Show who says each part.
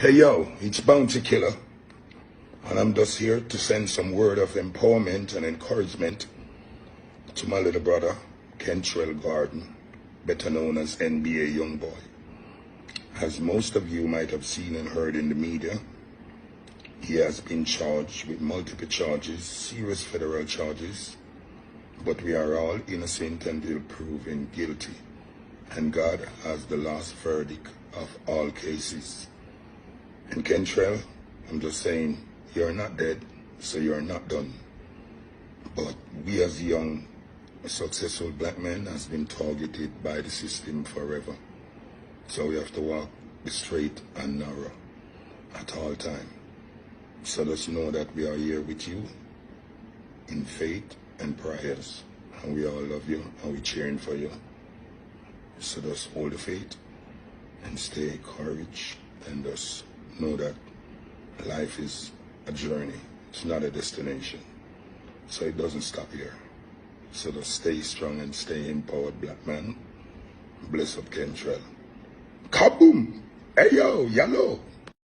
Speaker 1: Hey yo, it's Bounty Killer, and I'm just here to send some word of empowerment and encouragement to my little brother, Kentrell Garden, better known as NBA YoungBoy. As most of you might have seen and heard in the media, he has been charged with multiple charges, serious federal charges, but we are all innocent until proven guilty, and God has the last verdict of all cases. And Kentrell, I'm just saying, you're not dead, so you're not done. But we as young, successful black men has been targeted by the system forever. So we have to walk the straight and narrow at all time. So just know that we are here with you in faith and prayers. And we all love you and we're cheering for you. So just hold the faith and stay encouraged and just know that life is a journey. It's not a destination. So it doesn't stop here. So just stay strong and stay empowered, black man. Bless up Kentrell. Kaboom! Hey yo, yellow.